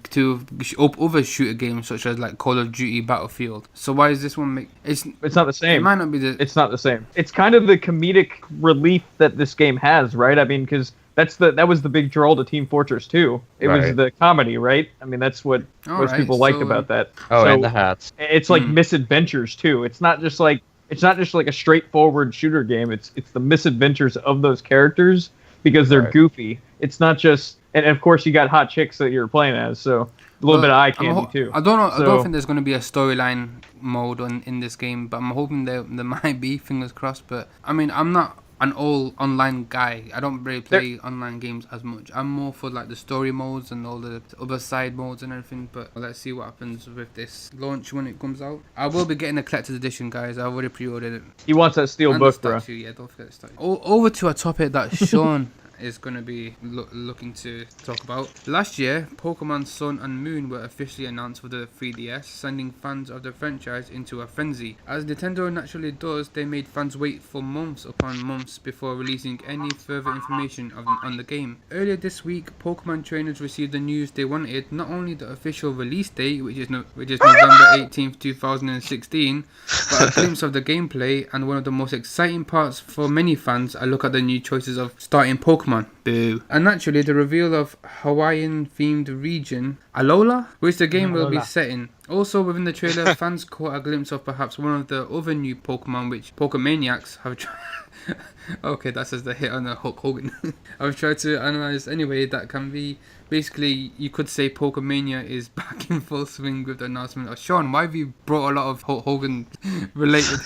Speaker 1: other shooter games such as like Call of Duty, Battlefield. So why is this one make?
Speaker 2: It's not the
Speaker 1: It
Speaker 2: same.
Speaker 1: might not be the.
Speaker 2: It's not the same. It's kind of the comedic relief that this game has, right? I mean, because that was the big draw to Team Fortress 2. It was
Speaker 4: Right.
Speaker 2: the comedy, right? I mean, that's what most
Speaker 1: Alright,
Speaker 2: people liked
Speaker 1: so-
Speaker 2: about that.
Speaker 4: Oh,
Speaker 2: So
Speaker 4: and the hats.
Speaker 2: it's like misadventures too. It's not just like a straightforward shooter game. It's the misadventures of those characters because they're
Speaker 4: Right.
Speaker 2: goofy. It's not just, and of course you got hot chicks that you're playing as, so a little bit of eye candy too.
Speaker 1: I don't know. I
Speaker 2: So-
Speaker 1: don't think there's going to be a storyline mode in this game, but I'm hoping there might be. Fingers crossed. But I mean, I'm not an all online guy. I don't really play online games as much. I'm more for like the story modes and all the other side modes and everything. But let's see what happens with this launch when it comes out. I will be getting a collector's edition, guys. I've already pre-ordered it.
Speaker 2: He wants that steel
Speaker 1: And
Speaker 2: book,
Speaker 1: the
Speaker 2: bro.
Speaker 1: statue, yeah, don't forget the statue. Over to a topic that Shawn is going to be looking to talk about. Last year, Pokemon Sun and Moon were officially announced for the 3DS, sending fans of the franchise into a frenzy. As Nintendo naturally does, they made fans wait for months upon months before releasing any further information on the game. Earlier this week, Pokemon trainers received the news they wanted, not only the official release date, which is November 18th, 2016, but a glimpse of the gameplay, and one of the most exciting parts for many fans, a look at the new choices of starting Pokemon. Boo. And naturally, the reveal of Hawaiian-themed region, Alola, which the game will be set in. Also within the trailer, fans caught a glimpse of perhaps one of the other new Pokemon which Pokemaniacs have tried. Okay, that says the hit on the Hulk Hogan. I've tried to analyze anyway. That can be basically, you could say Pokemania is back in full swing with the announcement of Shawn. Why have you brought a lot of Hulk Hogan related?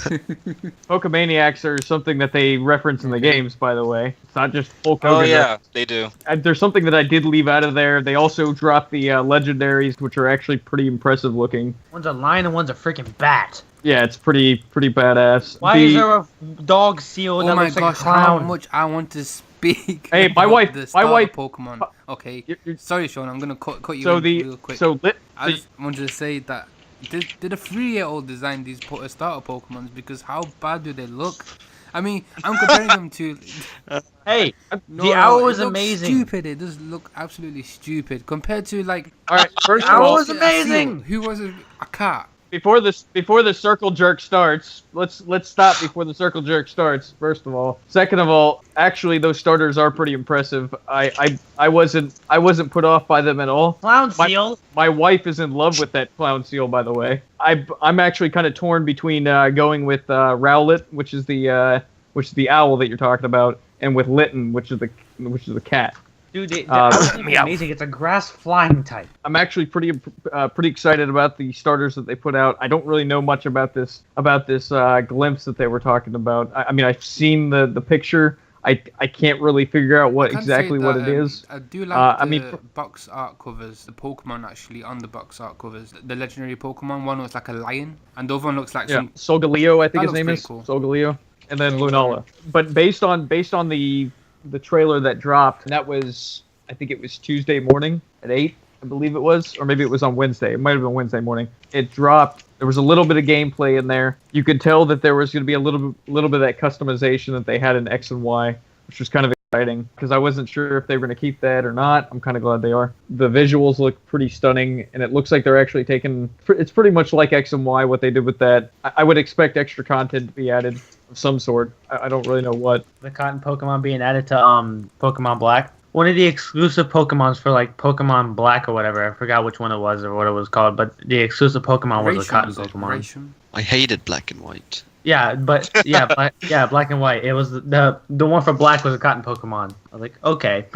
Speaker 2: Pokemaniacs are something that they reference in the games, by the way. It's not just Hulk Hogan.
Speaker 5: Oh yeah, they do.
Speaker 2: There's something that I did leave out of there. They also dropped the legendaries, which are actually pretty impressive looking.
Speaker 6: One's a lion and one's a freaking bat.
Speaker 2: Yeah, it's pretty badass.
Speaker 6: Why is there a dog seal
Speaker 1: Oh
Speaker 6: that
Speaker 1: my
Speaker 6: looks like a
Speaker 1: gosh, how
Speaker 6: clown?
Speaker 1: much I want to speak.
Speaker 2: Hey, my
Speaker 1: about
Speaker 2: wife-
Speaker 1: the
Speaker 2: my
Speaker 1: start of
Speaker 2: wife-
Speaker 1: Pokemon. Okay,
Speaker 2: You're-
Speaker 1: sorry, Shawn. I'm gonna cut you
Speaker 2: So
Speaker 1: in
Speaker 2: the
Speaker 1: real quick. I just wanted to say that did a 3-year-old design these starter Pokemons? Because how bad do they look? I mean, I'm comparing them to.
Speaker 6: Hey,
Speaker 1: No,
Speaker 6: the owl
Speaker 1: it
Speaker 6: was
Speaker 1: looks
Speaker 6: amazing.
Speaker 1: Stupid. It does look absolutely stupid compared to like.
Speaker 2: All right, first of
Speaker 6: Owl
Speaker 2: all,
Speaker 6: was amazing.
Speaker 1: Who was a cat?
Speaker 2: before the circle jerk starts, let's stop before the circle jerk starts. First of all, second of all, actually those starters are pretty impressive. I wasn't put off by them at all.
Speaker 6: Clown seal.
Speaker 2: My wife is in love with that clown seal, by the way. I'm actually kind of torn between going with Rowlet, which is the owl that you're talking about, and with Litten, which is the cat.
Speaker 6: Dude, that's amazing. It's a grass flying type.
Speaker 2: I'm actually pretty excited about the starters that they put out. I don't really know much about this glimpse that they were talking about. I mean, I've seen the picture. I can't really figure out what it is.
Speaker 1: I do like box art covers, the Pokemon actually on the box art covers. The legendary Pokemon one looks like a lion, and the other one looks like
Speaker 2: Solgaleo, I think his name is.
Speaker 1: Cool.
Speaker 2: Solgaleo, and then Lunala. But based on the trailer that dropped, that was, I think it was Tuesday morning at 8, I believe it was, or maybe it was on Wednesday. It might have been Wednesday morning. It dropped. There was a little bit of gameplay in there. You could tell that there was going to be a little bit of that customization that they had in X and Y, which was kind of exciting because I wasn't sure if they were going to keep that or not. I'm kind of glad they are. The visuals look pretty stunning, and it looks like they're actually taking. It's pretty much like X and Y what they did with that. I would expect extra content to be added of some sort. I don't really know what.
Speaker 6: The cotton Pokemon being added to Pokemon Black. One of the exclusive Pokemons for like Pokemon Black or whatever. I forgot which one it was or what it was called, but the exclusive Pokemon was a cotton Pokemon.
Speaker 3: I hated Black and White.
Speaker 6: Yeah, but Black and White. It was the one for Black was a cotton Pokemon. I was like, okay,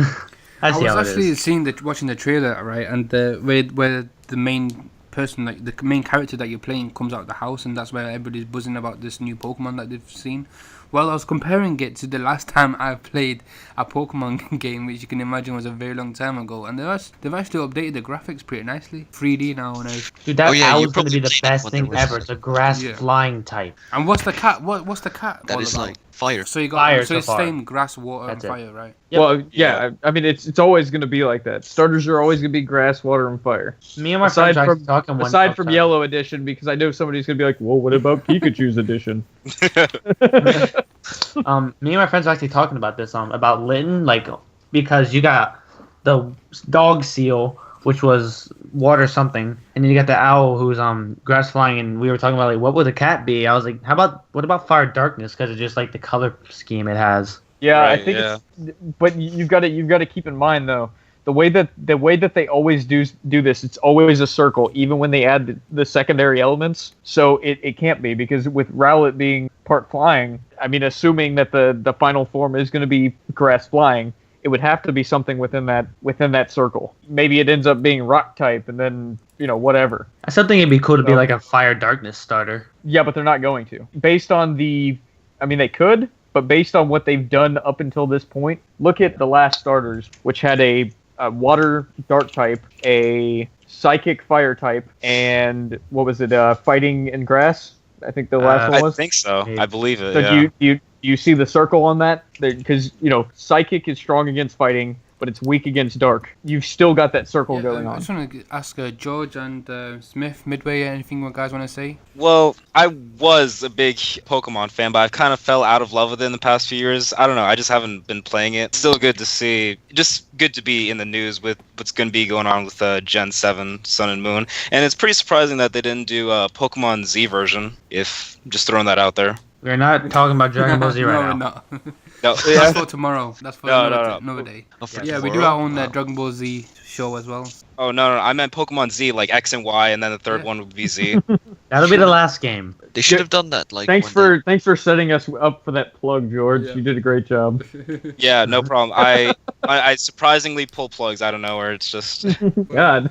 Speaker 6: I see how it is.
Speaker 1: I was actually watching the trailer, right, and where the main person, like the main character that you're playing, comes out of the house, and that's where everybody's buzzing about this new Pokemon that they've seen. Well, I was comparing it to the last time I played a Pokemon game, which you can imagine was a very long time ago, and they've actually updated the graphics pretty nicely. 3D now.
Speaker 6: Dude, that owl is going to be the best thing ever. It's a grass flying type.
Speaker 1: And what's the cat? What's the cat?
Speaker 3: That is like fire.
Speaker 1: So you got
Speaker 6: fire
Speaker 1: so it's same grass, water, and fire, right?
Speaker 2: Yep. Well, yeah. I mean, it's always going to be like that. Starters are always going to be grass, water, and fire.
Speaker 6: Me and my friends are talking one
Speaker 2: aside from Yellow Edition, because I know somebody's going to be like, "Well, what about Pikachu's edition?"
Speaker 6: Me and my friends are actually talking about this, about Litten, like, because you got the dog seal, which was water something, and then you got the owl who's grass flying, and we were talking about like what would the cat be? I was like, what about fire darkness? Because it's just like the color scheme it has.
Speaker 2: Yeah, right, I think. But you've got to keep in mind though, the way that they always do this, it's always a circle, even when they add the secondary elements. So it can't be, because with Rowlet being part flying, I mean, assuming that the final form is going to be grass flying, it would have to be something within that circle. Maybe it ends up being rock type, and then whatever.
Speaker 6: I still think it'd be cool to be like a fire darkness starter.
Speaker 2: Yeah, but they're not going to. Based on they could, but based on what they've done up until this point, look at the last starters, which had a water dark type, a psychic fire type, and what was it? Fighting in grass. I think the last one was.
Speaker 5: I think so. I believe it.
Speaker 2: So
Speaker 5: yeah.
Speaker 2: do you see the circle on that? Because psychic is strong against fighting, but it's weak against dark. You've still got that circle going on.
Speaker 1: I just want to ask George and Smith, Midway, anything you guys want to say?
Speaker 5: Well, I was a big Pokemon fan, but I've kind of fell out of love with it in the past few years. I don't know. I just haven't been playing it. Still good to see. Just good to be in the news with what's going to be going on with Gen 7, Sun and Moon. And it's pretty surprising that they didn't do a Pokemon Z version, if just throwing that out there.
Speaker 6: We're not talking about Dragon Ball Z right now.
Speaker 1: No, we're not.
Speaker 5: No,
Speaker 1: that's for tomorrow. That's for another day.
Speaker 3: Yeah,
Speaker 1: we do our own Dragon Ball Z show as well.
Speaker 5: Oh, no, I meant Pokemon Z, like X and Y, and then the third one would be Z.
Speaker 6: That'll be the last game.
Speaker 3: They should have done that. Like,
Speaker 2: thanks for setting us up for that plug, George. Yeah. You did a great job.
Speaker 5: Yeah, no problem. I surprisingly pull plugs out of nowhere. It's just
Speaker 2: God.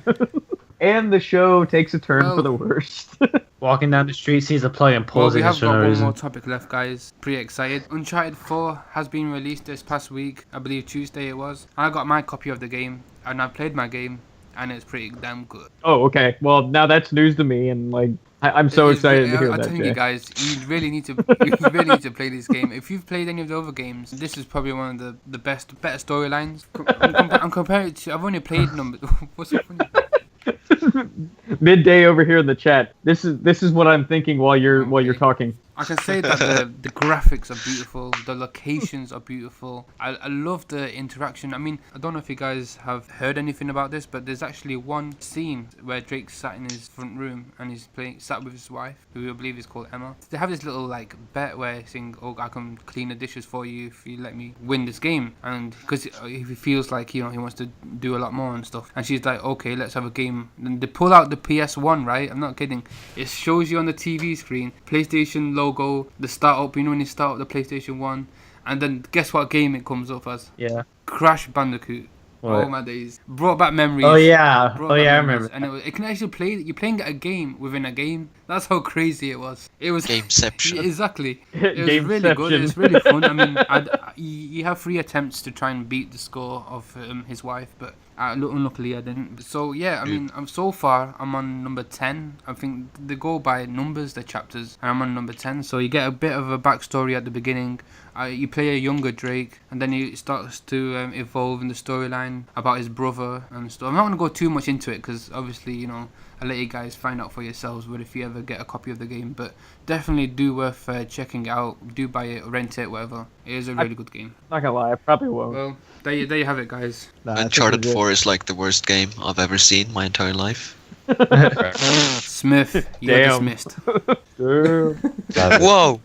Speaker 2: And the show takes a turn for the worst.
Speaker 6: Walking down the street, sees a plug and pulls
Speaker 1: we
Speaker 6: it
Speaker 1: have
Speaker 6: for
Speaker 1: got
Speaker 6: no
Speaker 1: one
Speaker 6: reason.
Speaker 1: more topic left, guys. Pretty excited. Uncharted 4 has been released this past week. I believe Tuesday it was. I got my copy of the game, and I played my game, and it's pretty damn good.
Speaker 2: Oh, okay. Well, now that's news to me, and like I'm so excited to hear that.
Speaker 1: I'm telling you guys, you really need to play this game. If you've played any of the other games, this is probably one of the better storylines. I'm comparing it to. I've only played what's so funny?
Speaker 2: Midday over here in the chat. This is what I'm thinking while you're talking.
Speaker 1: I can say that the graphics are beautiful, the locations are beautiful. I love the interaction. I mean, I don't know if you guys have heard anything about this, but there's actually one scene where Drake sat in his front room and he's sat with his wife, who I believe is called Emma. They have this little like bet where he's saying, "Oh, I can clean the dishes for you if you let me win this game," and because he feels like he wants to do a lot more and stuff. And she's like, "Okay, let's have a game." And they pull out the PS1, right? I'm not kidding. It shows you on the TV screen PlayStation logo, the start up. When you start up the PlayStation 1, and then guess what game it comes up as?
Speaker 6: Yeah.
Speaker 1: Crash Bandicoot.
Speaker 6: What?
Speaker 1: Oh my days! Brought back memories.
Speaker 6: Oh yeah.
Speaker 1: Brought
Speaker 6: Oh
Speaker 1: back
Speaker 6: yeah, I
Speaker 1: memories.
Speaker 6: remember.
Speaker 1: And it can actually play. You're playing a game within a game. That's how crazy it was. It was
Speaker 3: Gameception.
Speaker 1: Exactly. It was really good. It was really fun. I mean, you have 3 attempts to try and beat the score of his wife, but unluckily I didn't. So yeah, I mean, so far I'm on number 10. I think they go by numbers, the chapters, and I'm on number 10. So you get a bit of a backstory at the beginning. You play a younger Drake, and then he starts to evolve in the storyline about his brother and stuff. I'm not going to go too much into it because obviously, I'll let you guys find out for yourselves. But if you ever get a copy of the game, but definitely do worth checking it out. Do buy it, rent it, whatever. It is a really good game.
Speaker 2: Not gonna lie, I probably won't.
Speaker 1: Well, there you have it, guys.
Speaker 2: Nah, I think
Speaker 3: Uncharted
Speaker 2: we're good.
Speaker 3: 4 is like the worst game I've ever seen my entire life.
Speaker 1: Smith, you're
Speaker 2: Damn.
Speaker 1: dismissed.
Speaker 2: Damn.
Speaker 3: Whoa!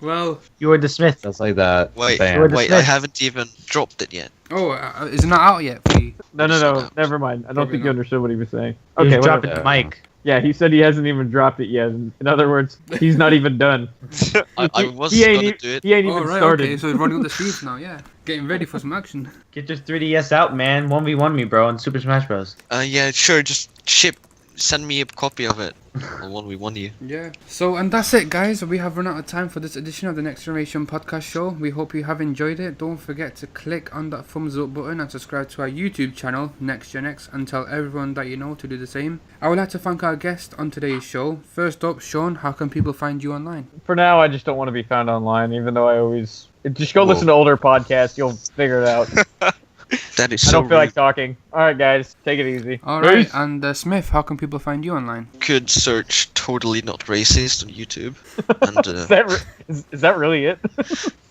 Speaker 1: Well,
Speaker 6: You were dismissed.
Speaker 4: Just like that.
Speaker 3: Wait,
Speaker 4: Bam.
Speaker 6: We're
Speaker 3: wait, I
Speaker 6: dismissed.
Speaker 3: haven't even dropped it yet.
Speaker 1: is it not out yet for you?
Speaker 2: No, never mind. I don't
Speaker 1: Probably
Speaker 2: think you
Speaker 1: not.
Speaker 2: understood what he was saying.
Speaker 6: Okay,
Speaker 2: Okay,
Speaker 6: was dropping
Speaker 2: whatever.
Speaker 6: the mic.
Speaker 2: Yeah, he said he hasn't even dropped it yet. In other words, he's not even done.
Speaker 3: I was
Speaker 2: he ain't
Speaker 3: gonna
Speaker 2: e-
Speaker 3: do it.
Speaker 2: He ain't
Speaker 1: Oh,
Speaker 2: even
Speaker 1: right,
Speaker 2: started.
Speaker 1: okay, so he's running up the streets now, yeah. Getting ready for some action.
Speaker 6: Get your 3DS out, man. 1v1 me, bro, in Super Smash Bros.
Speaker 3: Yeah, sure, just send me a copy of it. I'll 1v1 you.
Speaker 1: Yeah. So, and that's it, guys. We have run out of time for this edition of the Next Generation Podcast Show. We hope you have enjoyed it. Don't forget to click on that thumbs up button and subscribe to our YouTube channel, Next Gen X, and tell everyone that you know to do the same. I would like to thank our guest on today's show. First up, Shawn, how can people find you online?
Speaker 2: For now, I just don't want to be found online, even though I always... Just go
Speaker 3: Whoa.
Speaker 2: listen to older podcasts, you'll figure it out.
Speaker 3: That is
Speaker 2: I
Speaker 3: so
Speaker 2: don't feel like
Speaker 3: rude.
Speaker 2: talking. Alright, guys, take it easy.
Speaker 1: Alright,
Speaker 2: Peace.
Speaker 1: and Smith, how can people find you online?
Speaker 3: Could search totally not racist on YouTube. And
Speaker 2: Is that really it?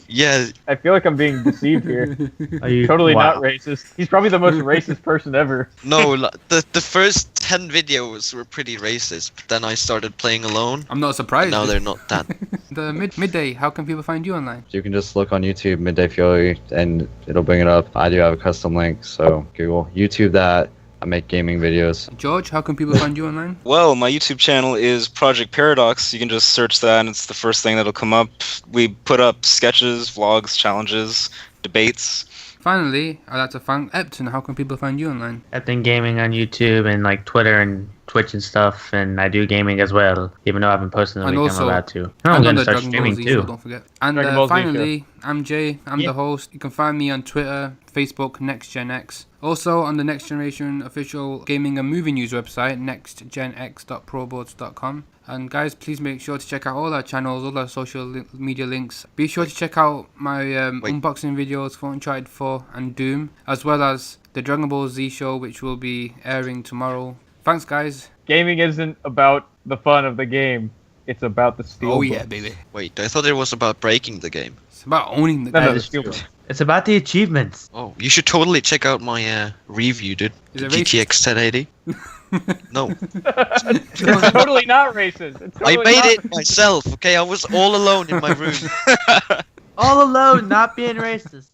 Speaker 3: yeah,
Speaker 2: I feel like I'm being deceived here.
Speaker 6: Are you
Speaker 2: Totally
Speaker 6: wow.
Speaker 2: not racist. He's probably the most racist person ever.
Speaker 3: no, the first 10 videos were pretty racist, but then I started playing alone.
Speaker 1: I'm not
Speaker 3: And
Speaker 1: surprised.
Speaker 3: now they're not that.
Speaker 1: The Midday, how can people find you online?
Speaker 4: You can just look on YouTube, Midday Fury, and it'll bring it up. I do have a custom link, so Google YouTube that. I make gaming videos.
Speaker 1: George, how can people find you online?
Speaker 5: Well, my YouTube channel is Project Paradox. You can just search that, and it's the first thing that'll come up. We put up sketches, vlogs, challenges, debates.
Speaker 1: Finally, I'd like to thank Eptun. How can people find you online?
Speaker 6: Eptun Gaming on YouTube and like Twitter and Twitch and stuff, and I do gaming as well, even though I haven't posted in a
Speaker 1: And
Speaker 6: week.
Speaker 1: also-
Speaker 6: I'm allowed to.
Speaker 1: And
Speaker 6: I'm
Speaker 1: on
Speaker 6: gonna
Speaker 1: the
Speaker 6: start
Speaker 1: Dragon Ball
Speaker 6: streaming
Speaker 1: Z
Speaker 6: too.
Speaker 1: show, don't forget. And
Speaker 2: Dragon Ball Z
Speaker 1: finally, I'm Jay. I'm
Speaker 6: Yeah.
Speaker 1: the host. You can find me on Twitter, Facebook, Next Gen X. Also on the Next Generation official gaming and movie news website, nextgenx.proboards.com. And guys, please make sure to check out all our channels, all our social media links. Be sure to check out my unboxing videos for Uncharted 4 and Doom, as well as the Dragon Ball Z show, which will be airing tomorrow. Thanks, guys.
Speaker 2: Gaming isn't about the fun of the game. It's about the steel.
Speaker 1: Oh yeah,
Speaker 2: books.
Speaker 1: baby.
Speaker 3: Wait, I thought it was about breaking the game.
Speaker 1: It's about owning the
Speaker 2: No,
Speaker 1: game.
Speaker 2: no, the steel books.
Speaker 6: It's about the achievements.
Speaker 3: Oh, you should totally check out my review, dude.
Speaker 1: Is
Speaker 3: The
Speaker 1: it racist?
Speaker 3: GTX 1080. No,
Speaker 2: It's totally not racist. It's
Speaker 3: I
Speaker 2: totally
Speaker 3: made
Speaker 2: not
Speaker 3: it myself. Okay, I was all alone in my room.
Speaker 6: All alone, not being racist.